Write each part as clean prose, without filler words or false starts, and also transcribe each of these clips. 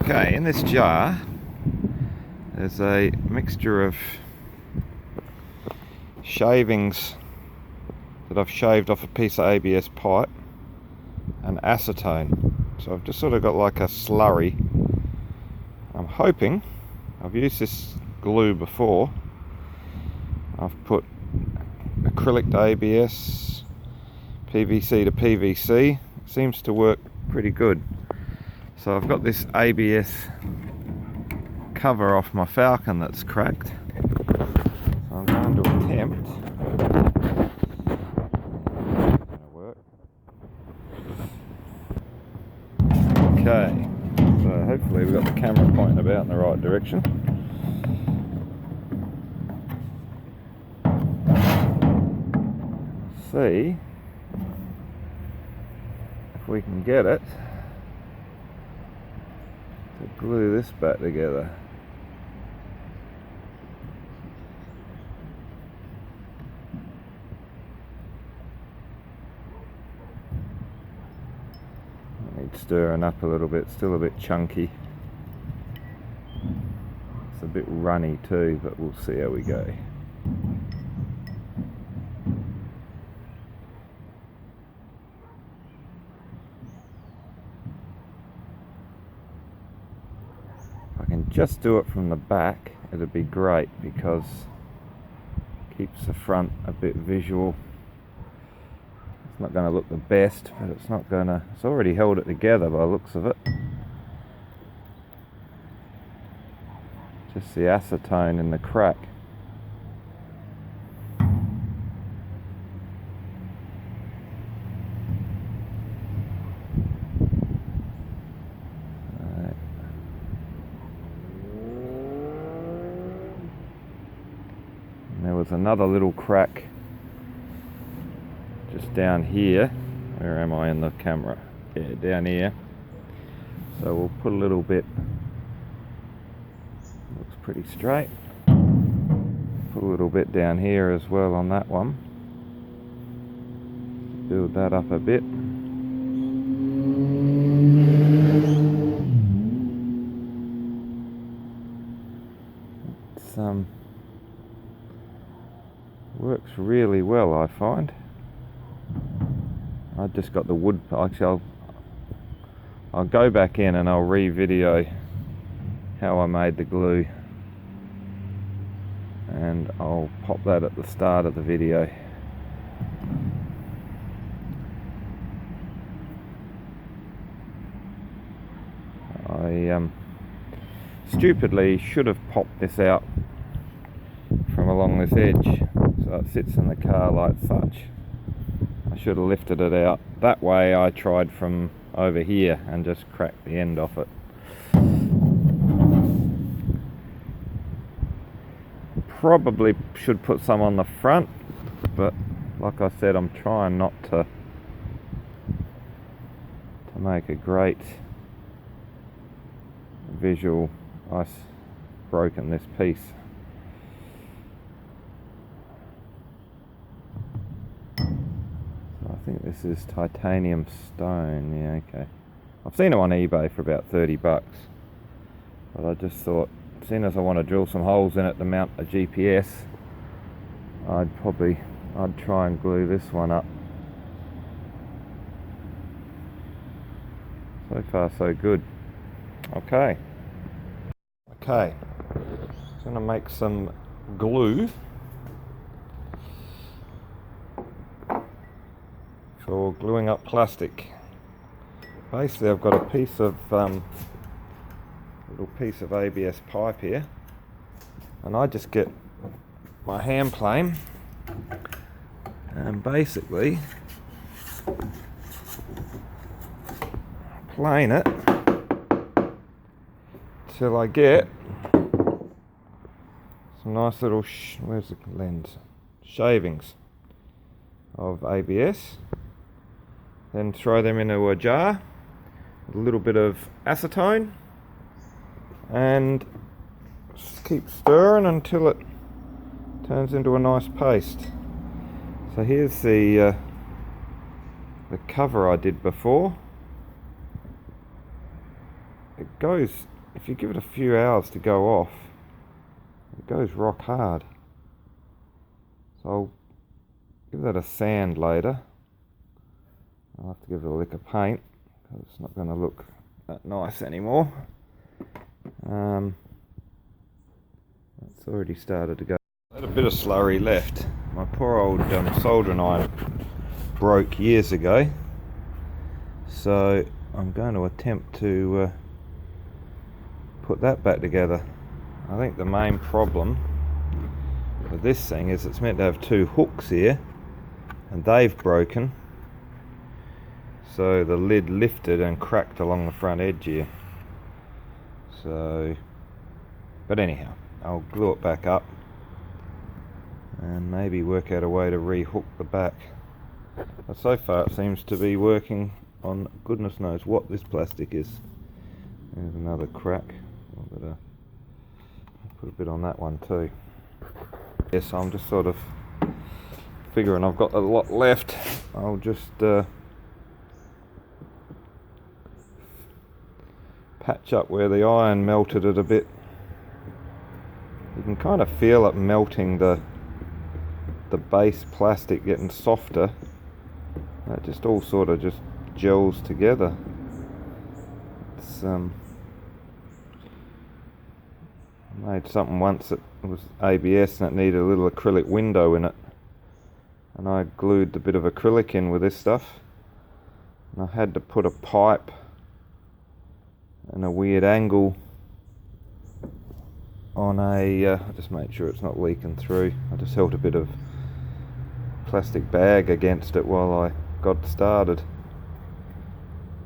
Okay, in this jar there's a mixture of shavings that I've shaved off a piece of ABS pipe and acetone. So I've just sort of got like a slurry. I'm hoping, I've used this glue before, I've put acrylic to ABS, PVC to PVC. It seems to work pretty good. So I've got this ABS cover off my Falcon that's cracked. So I'm going to attempt. Gonna work. Okay, so hopefully we've got the camera pointing about in the right direction. See if we can get it to glue this back together. I need stirring up a little bit, still a bit chunky. It's a bit runny too, but we'll see how we go. If I can just do it from the back, it'd be great because it keeps the front a bit visual. It's not going to look the best, but it's not going to, it's already held it together by the looks of it. Just the acetone in the crack. There was another little crack just down here. Where am I in the camera? Yeah, down here. So we'll put a little bit, looks pretty straight. Put a little bit down here as well on that one. Build that up a bit. It's works really well, I find. I just got the wood. Actually, I'll go back in and I'll re-video how I made the glue, and I'll pop that at the start of the video. I stupidly should have popped this out from along this edge, so it sits in the car like such. I should have lifted it out. That way I tried from over here and just cracked the end off it. Probably should put some on the front, but like I said, I'm trying not to make a great visual. I've broken this piece. I think this is titanium stone. Yeah, okay. I've seen them on eBay for about 30 bucks. But I just thought, seeing as I want to drill some holes in it to mount a GPS, I'd try and glue this one up. So far so good. Okay. Just going to make some glue for gluing up plastic. Basically, I've got a piece of little piece of ABS pipe here, and I just get my hand plane and basically plane it till I get some nice little where's the lens? Shavings of ABS. Then throw them into a jar with a little bit of acetone and just keep stirring until it turns into a nice paste. So here's the cover I did before. it goes, if you give it a few hours to go off, it goes rock hard. So I'll give that a sand later. I'll have to give it a lick of paint because it's not going to look that nice anymore. It's already started to go. I had a bit of slurry left. My poor old soldering iron broke years ago, so I'm going to attempt to put that back together. I think the main problem with this thing is it's meant to have two hooks here, and they've broken, so the lid lifted and cracked along the front edge here. So, but anyhow, I'll glue it back up and maybe work out a way to re-hook the back. But so far it seems to be working on goodness knows what this plastic is. There's another crack. I'll put a bit on that one too. Yes, I'm just sort of figuring I've got a lot left. I'll just patch up where the iron melted it a bit. You can kind of feel it melting, the base plastic getting softer. It just all sort of just gels together. It's I made something once that was ABS and it needed a little acrylic window in it, and I glued the bit of acrylic in with this stuff, and I had to put a pipe and a weird angle on I just made sure it's not leaking through. I just held a bit of plastic bag against it while I got started.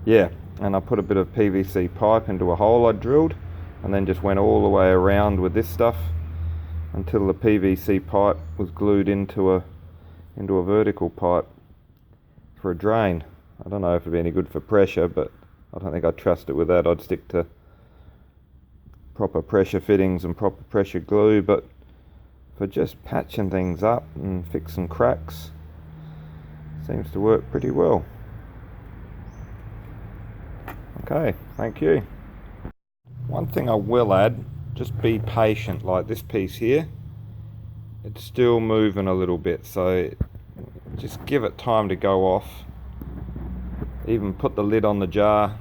Yeah, and I put a bit of PVC pipe into a hole I drilled, and then just went all the way around with this stuff until the PVC pipe was glued into a vertical pipe for a drain. I don't know if it'd be any good for pressure, but I don't think I'd trust it with that. I'd stick to proper pressure fittings and proper pressure glue, but for just patching things up and fixing cracks, seems to work pretty well. Okay, thank you. One thing I will add, just be patient. Like this piece here, it's still moving a little bit, so just give it time to go off. Even put the lid on the jar,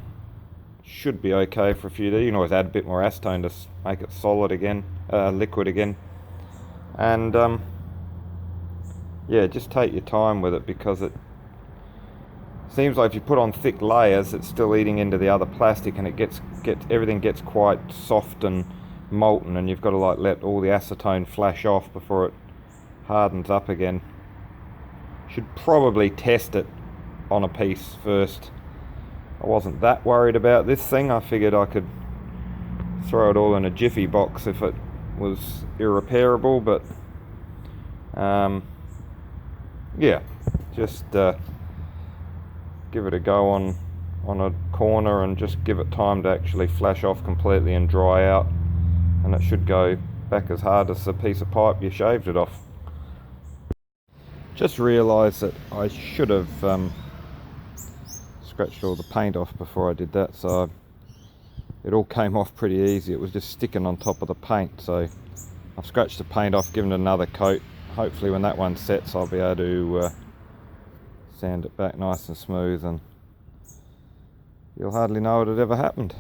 should be okay for a few days. You can always add a bit more acetone to make it solid again, liquid again. And yeah, just take your time with it, because it seems like if you put on thick layers, it's still eating into the other plastic, and everything gets quite soft and molten, and you've got to like let all the acetone flash off before it hardens up again. Should probably test it on a piece first. I wasn't that worried about this thing. I figured I could throw it all in a jiffy box if it was irreparable, but yeah, just give it a go on a corner and just give it time to actually flash off completely and dry out, and it should go back as hard as the piece of pipe you shaved it off. Just realised that I should have scratched all the paint off before I did that, so it all came off pretty easy. It was just sticking on top of the paint, so I've scratched the paint off, given it another coat. Hopefully when that one sets, I'll be able to sand it back nice and smooth, and you'll hardly know it had ever happened.